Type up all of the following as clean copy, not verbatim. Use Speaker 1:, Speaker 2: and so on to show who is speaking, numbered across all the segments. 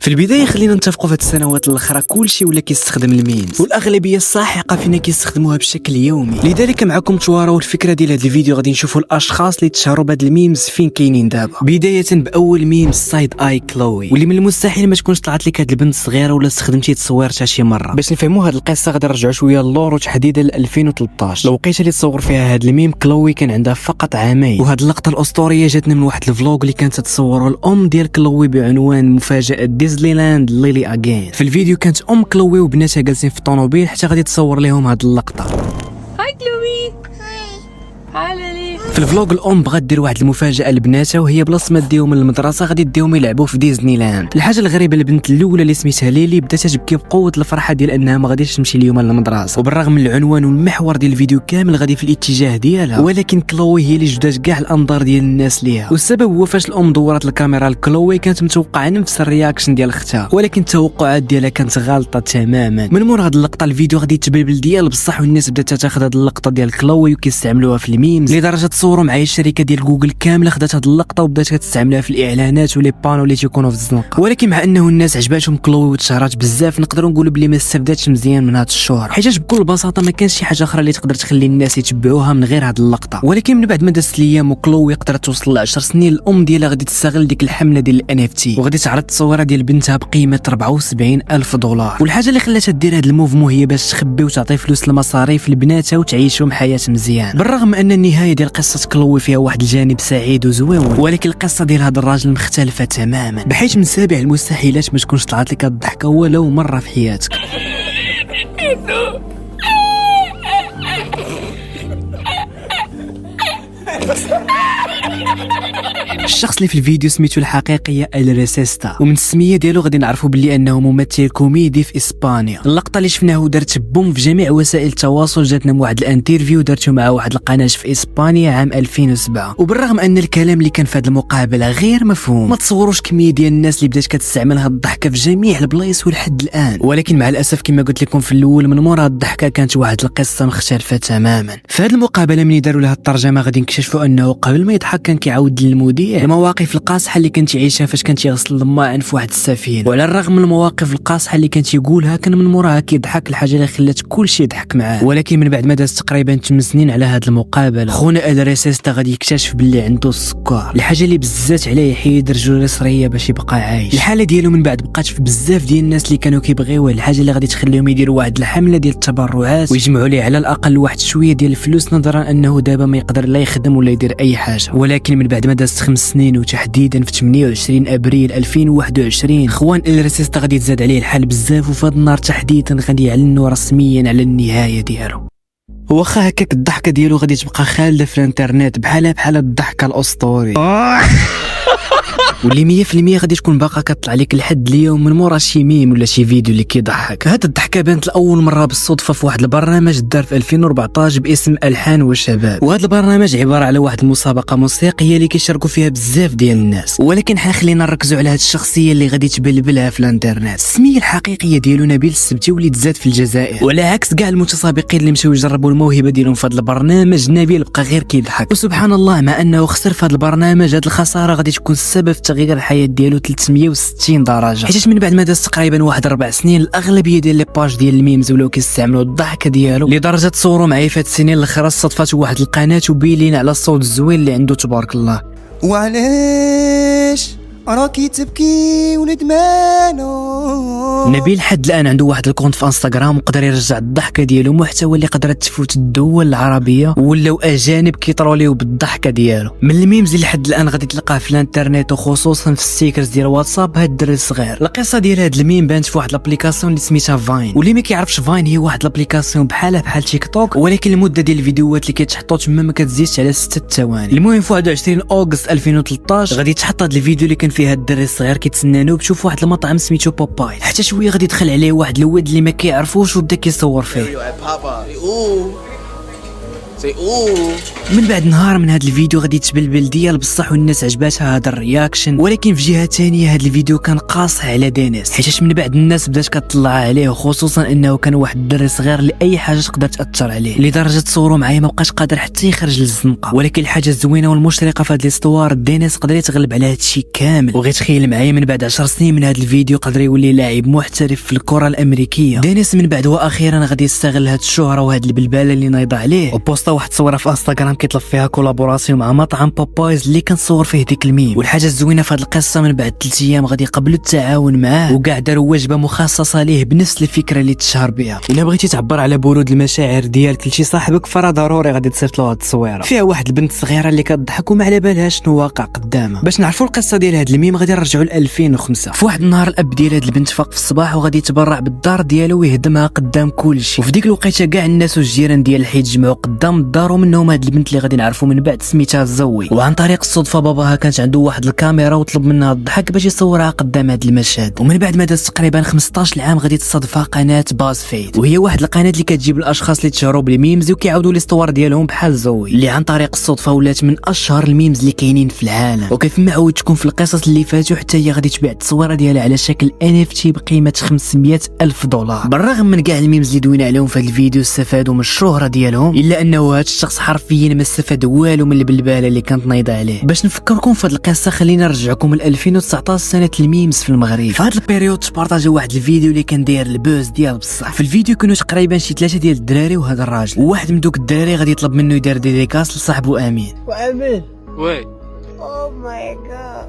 Speaker 1: في البدايه خلينا نتفقوا في هاد السنوات الاخرى كلشي ولا كيستخدم الميمز والاغلبيه الساحقه فينا كيستخدموها بشكل يومي. لذلك معكم تواراو الفكره ديال هاد الفيديو غادي نشوفوا الاشخاص اللي تشهروا بهاد الميمز فين كاينين دابا. بدايه باول ميم سايد اي كلوي، واللي من المستحيل ما تكونش طلعت لك هاد البنت الصغيره ولا استخدمتي تصويرتها شي مره. باش نفهموا هاد القصه غادي نرجعوا شويه للور وتحديدا ل 2013. الوقيته اللي تصور فيها هاد الميم كلوي كان عندها فقط عامين، وهاد اللقطه الاسطوريه جاتنا من واحد الفلوق اللي كانت تصوروا الام ديال كلوي بعنوان مفاجاه ديزني لاند ليلي اجين. في الفيديو كانت ام كلوي وبناتها جالسين في الطوموبيل حتى غادي تصور لهم هاد اللقطه.
Speaker 2: هاي كلوي. هاي ليلي.
Speaker 1: في الفلوق الام بغات دير واحد المفاجاه لبناتها، وهي بلاصه ما ديهم للمدرسه غادي ديهم يلعبوا في ديزني لاند. الحاجه الغريبه البنت الاولى اللي سميتها ليلي بدات تبكي بقوه الفرحه ديال انها ما غاديش تمشي اليوم للمدرسه، وبالرغم من العنوان والمحور ديال الفيديو كامل غادي في الاتجاه ديالها، ولكن كلوي هي اللي جدات كاع الانظار ديال الناس ليها. والسبب هو فاش الام دورت الكاميرا لكلوي كانت متوقعه نفس الرياكشن ديال اختها، ولكن التوقعات ديالها كانت غالطه تماما. من مور هاد اللقطه الفيديو غادي يتبلبل ديال بصح، والناس بدات تاخذ هاد اللقطه ديال كلوي وكيستعملوها في الميمز لدرجه تصوروا معايا الشركه ديال جوجل كامله خدات هاد اللقطه وبدات كتستعملها في الاعلانات ولي بانو اللي تيكونوا في الزنقه. ولكن مع انه الناس عجباتهم كلوي وتشهرات بزاف، نقدروا نقولوا بلي ما استفداتش مزيان من هاد الشهره، حيت بكل بساطه ما كانش شي حاجه اخرى اللي تقدر تخلي الناس يتبعوها من غير هاد اللقطه. ولكن من بعد ما دازت الايام وكلوي قدرت توصل ل 10 سنين، الام ديالها غادي تستغل ديك الحمله ديال NFT وغادي تعرض التصويره ديال بنتها بقيمه 74,000 دولار. والحاجه اللي خلاتها دير هاد الموفمون هي باش تخبي وتعطي فلوس المصاريف لبناتها وتعيشهم حياه مزيان. بالرغم ان النهايه ديال قصه كلوي فيها واحد الجانب سعيد وزويون، ولكن القصه ديال هذا الراجل مختلفه تماما، بحيث من سابع المستحيلات ما تكونش طلعت لك الضحكه ولو مره في حياتك. الشخص اللي في الفيديو سميتو الحقيقيه الريسيستا، ومن السميه ديالو غادي نعرفوا بلي انه ممثل كوميدي في اسبانيا. اللقطه اللي شفناه دارت بوم في جميع وسائل التواصل، جاتنا من واحد الانترفيو دارته مع واحد القناه في اسبانيا عام 2007. وبالرغم ان الكلام اللي كان في هذه المقابله غير مفهوم، ما تصوروش كميه ديال الناس اللي بدات كتستعمل هاد الضحكه في جميع البلايص ولحد الان. ولكن مع الاسف كما قلت لكم في الاول، من مورا هاد الضحكه كانت واحد القصه مختلفه تماما. في هذه المقابله ملي داروا لها الترجمه غادي نكتشفوا انه قبل ما يضحك كان كيعاود للمذيع المواقف القاصحه اللي كان يعيشها فاش كان يغسل الماعن في واحد السفينه، وعلى الرغم من المواقف القاصحه اللي كان يقولها كان من موراها كيضحك، الحاجه اللي خلات كلشي يضحك معاه. ولكن من بعد ما داز تقريبا 8 سنين على هذه المقابله، خونا الريسيستا غادي يكتشف باللي عنده السكر، الحاجه اللي بزات عليه يحيد رجل رصريه باش يبقى عايش. الحاله ديالو من بعد بقات في بزاف ديال الناس اللي كانوا كيبغيوه، الحاجه اللي غادي تخليهم يديروا واحد الحمله ديال التبرعات ويجمعوا ليه على الاقل واحد شويه ديال الفلوس، نظرا انه دابا ما يقدر لا يخدم ولا يدير اي حاجه. ولكن من بعد ما دازت 5 سنين وتحديدا في 28 ابريل 2021، خوان الريسيستا غادي تزاد عليه الحال بزاف، وفي هذا النهار تحديدا غادي يعلنوا رسميا على النهايه ديالو. واخا هكاك الضحكه ديالو غادي تبقى خالده في الانترنت بحال الضحكه الاسطوري واللي 100% غادي تكون باقا كطلع لك لحد اليوم من مورا شي ميم ولا شي فيديو اللي كيضحك. هاد الضحكه بانت لاول مره بالصدفه في واحد البرنامج دار في 2014 باسم الحان وشباب، وهذا البرنامج عباره على واحد المسابقه موسيقيه اللي كيشاركوا فيها بزاف ديال الناس. ولكن حنا خلينا نركزوا على هاد الشخصيه اللي غادي تبلبلها في الانترنت. السميه الحقيقيه ديالو نبيل السبتي، وليد زاد في الجزائر، وعلى عكس كاع المتسابقين اللي مشاو يجربوا الموهبه ديالهم في هذا البرنامج، نبيل بقى غير كيضحك. وسبحان الله مع انه خسر في هذا البرنامج، هاد الخساره غادي تكون السبب في تغيير الحياه ديالو 360 درجه، حيت من بعد ما داز تقريبا واحد 4 سنين الاغلبيه ديال لي باج ديال الميمز ولاو كيستعملوا الضحكه ديالو لدرجه تصوروا معايا في هاد السنين الاخرى صدفات واحد القناه وبيلين على الصوت الزوين اللي عنده تبارك الله.
Speaker 3: وعلاش راكي تبكي وندمانو؟
Speaker 1: نبيل حد الان عنده واحد الكونت في انستغرام وقدر يرجع الضحكه ديالو، محتوى اللي قدرت تفوت الدول العربيه ولاو اجانب كيطروليو بالضحكه ديالو. من الميمز اللي حد الان غادي تلقاه في الانترنت وخصوصا في الستيكرز ديال واتساب هاد الدري الصغير. القصه ديال هاد الميم بانت في واحد لابليكاسيون اللي سميتها فاين، واللي ما كيعرفش فاين هي واحد لابليكاسيون بحال تيك توك، ولكن المده ديال الفيديوهات اللي كيتحطوا تما ما كتزيدش على 6 ثواني. المهم في 21 اوغست 2013 غادي تحط هاد الفيديو اللي كان فيه هاد الدري الصغير كيتسنانو بشوف واحد المطعم سميتو بوباي، حتى شويه غادي يدخل عليه واحد الواد اللي ما كيعرفوش وبدا كيصور فيه.
Speaker 4: Say ooh.
Speaker 1: من بعد نهار من هذا الفيديو غادي تبلبل ديال بصح والناس عجباتها هذا الرياكشن، ولكن في جهه ثانيه هذا الفيديو كان قاصح على دينيس، حيت من بعد الناس بدات كتطلع عليه، وخصوصا انه كان واحد الدري صغير اللي اي حاجه تقدر تاثر عليه، لدرجه تصوروا معايا ما بقاش قادر حتى يخرج للزنقه. ولكن الحاجه الزوينه والمشرقه في هذه الاستوار دينيس قدر يتغلب على هذا الشيء كامل، وغير تخيل معايا من بعد 10 سنين من هذا الفيديو قدر يولي لاعب محترف في الكره الامريكيه. دينيس من بعد واخيرا غادي يستغل هذه الشهره وهذه البلباله اللي نايضه عليه، وبوستا واحد الصوره في انستغرام كيطلب فيها كولابوراسيون مع مطعم بابايز اللي كنصور فيه ديك الميم. والحاجه الزوينه في هذه القصه من بعد 3 ايام غادي يقبلوا التعاون معاه، وكاع داروا وجبه مخصصه ليه بنفس الفكره اللي تشهر بها. الا بغيتي تعبر على برود المشاعر ديالك لشي صاحبك فراه ضروري غادي تصيفط له هذه التصويره فيها واحد البنت صغيره اللي كتضحك وما على بالها شنو واقع قدامها. باش نعرفوا القصه ديال هذا الميم غادي نرجعوا ل 2005. في واحد النهار الاب ديال هذه البنت فاق في الصباح وغادي يتبرع بالدار ديالو ويهدمها قدام كلشي، وفي ديك الوقيته كاع الناس والجيران ديال الحي تجمعوا قدام الدار، ومنهم هذه البنت اللي غادي نعرفوا من بعد سميتها زوي. وعن طريق الصدفه باباها كانت عنده واحد الكاميرا وطلب منها الضحك باش يصورها قدام هذا المشهد. ومن بعد ما داز تقريبا 15 عام غادي تصادفها قناه باز فيد، وهي واحد القناه اللي كتجيب الاشخاص اللي تشهروا بالميمز وكيعاودوا لي ستوار ديالهم بحال زوي، اللي عن طريق الصدفه ولات من اشهر الميمز اللي كاينين في العالم. وكيف ما عودتكم في القصص اللي فاتوا حتى هي غادي تبيع التصويره ديالها على شكل NFT بقيمه 500,000 دولار. بالرغم من كاع الميمز اللي دوينا عليهم في هذا الفيديو استفادوا من الشهره ديالهم، الا انه هذا الشخص حرفيا ما استفاد والو من البلباله اللي كانت نايضه عليه. باش نفكركم في هذه القصه خلينا نرجعكم ل 2019 سنه الميمز في المغرب. في هذا البيريود تبارطاجا واحد الفيديو اللي كان داير البوز ديال بصح. في الفيديو كانوا تقريبا شي 3 ديال الدراري وهذا الراجل، وواحد من دوك الدراري غادي يطلب منه يدير ديديكاس لصاحبه امين.
Speaker 3: وامين
Speaker 4: Wait.
Speaker 3: Oh my god.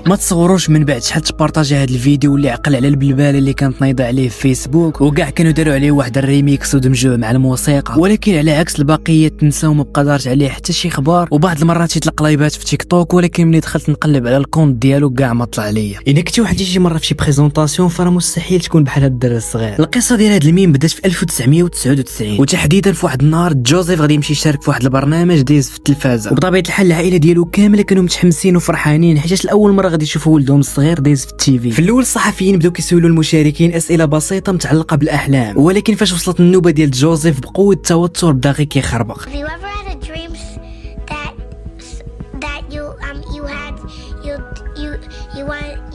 Speaker 1: ما تصوروش من بعد شحال تبارطاجا هذا الفيديو اللي عقل على البلباله اللي كانت نايضه عليه في فيسبوك، وكاع كانوا داروا عليه واحد الريميكس ودمجوه مع الموسيقى. ولكن على عكس البقيه تنساو ما بقى دارت عليه حتى شي خبر، وبعض المرات يطلق لايفات في تيك توك، ولكن ملي دخلت نقلب على الكونت ديالو كاع ما طلع ليا. الا كنتي واحد شي مره في شي بريزونطاسيون فراه مستحيل تكون بحال هاد الدري الصغير. القصه ديال هاد الميم بدات في 1999 وتحديدا في واحد النهار جوزيف غادي يمشي يشارك في واحد البرنامج دايز في التلفازه، وبطبيعه الحال العائله ديالو كامله كانوا متحمسين وفرحانين حيت لاول مره غادي يشوفوا ولدهم الصغير دايز في التيفي. في الاول الصحفيين بداو كيسولوا المشاركين اسئله بسيطه متعلقه بالاحلام، ولكن فاش وصلت النوبه ديال جوزيف بقوه التوتر بدا غير كيخربق.
Speaker 5: Have you ever had a dream that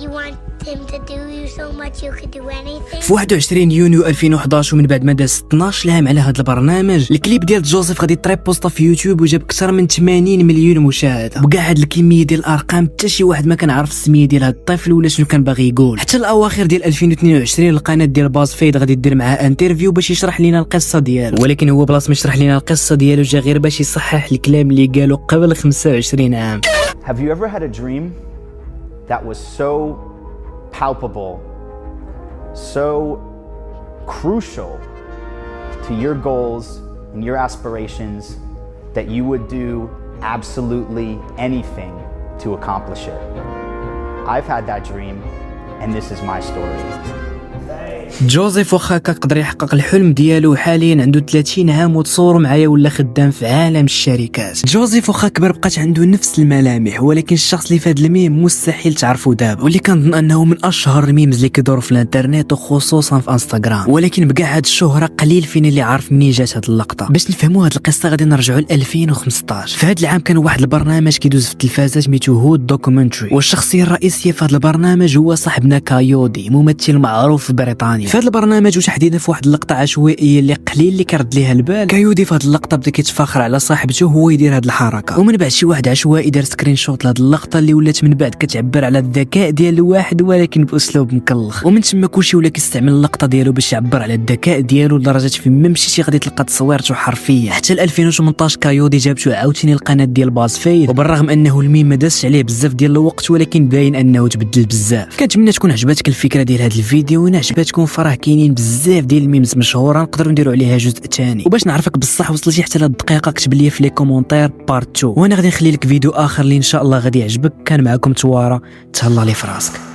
Speaker 5: you want him to do you so much you could do anything?
Speaker 1: في 21 يونيو 2011 ومن بعد ما داز 12 عام على هذا البرنامج، الكليب ديال جوزيف غادي تريبوستا في يوتيوب وجاب اكثر من 80 مليون مشاهده. بكاع هاد الكميه ديال الارقام حتى شي واحد ما كان عارف السميه ديال هاد الطفل ولا شنو كان باغي يقول. حتى الاواخر ديال 2022 القناه ديال باز فيد غادي دير معاه انترفيو باش يشرح لنا القصه ديالو، ولكن هو بلاص ما يشرح لنا القصه ديالو جا غير باش يصحح الكلام اللي قالوا قبل 25 عام.
Speaker 6: Have you ever had a dream that was so palpable, so crucial to your goals and your aspirations that you would do absolutely anything to accomplish it? I've had that dream, and this is my story.
Speaker 1: جوزيف واخا قدر يحقق الحلم ديالو، حاليا عنده 30 عام وتصوروا معايا ولا خدام في عالم الشركات. جوزيف واخا كبر بقات عنده نفس الملامح، ولكن الشخص اللي في هذا الميم مستحيل تعرفوا دابا، واللي كنظن انه من اشهر الميمز اللي كيدوروا في الانترنت وخصوصا في انستغرام. ولكن بكاع هاد الشهره قليل فين اللي عارف منين جات هاد اللقطه. باش نفهموا هاد القصه غادي نرجعوا ل 2015. في هاد العام كان واحد البرنامج كيدوز في التلفازه سميتو هود دوكيومنتري، والشخصيه الرئيسيه في هاد البرنامج هو صاحبنا كايودي، ممثل معروف في بريطانيا. في هذا البرنامج وتحديدا في واحد اللقطه عشوائيه اللي قليل اللي كرد ليها البال، كايودي في هذه اللقطه بدا كيتفاخر على صاحبته وهو يدير هذه الحركه، ومن بعد شي واحد عشوائي دار سكرين شوت لهذه اللقطه اللي ولات من بعد كتعبر على الذكاء ديال الواحد ولكن باسلوب مكلخ، ومن تما كلشي ولا كيستعمل اللقطه ديالو باش يعبر على الذكاء ديالو لدرجه فين ما مشيتي غادي تلقى تصويرته حرفيا. حتى ل 2018 كايودي جابتو عاوتاني القناه ديال باز فيد، وبالرغم انه الميم ما دازش عليه بزاف ديال الوقت ولكن باين انه تبدل بزاف. كنتمنى تكون عجبتك الفكره ديال هذا الفيديو، وإن عجبتكم فراه كاينين بزاف ديال الميمز مشهوره نقدروا نديروا عليها جزء ثاني. وباش نعرفك بصح وصلتي حتى لهاد الدقيقه كتب لي في لي كومونتير بارت 2، وانا غادي نخلي لك فيديو اخر اللي ان شاء الله غادي يعجبك. كان معكم توارا، تهلا لي فراسك.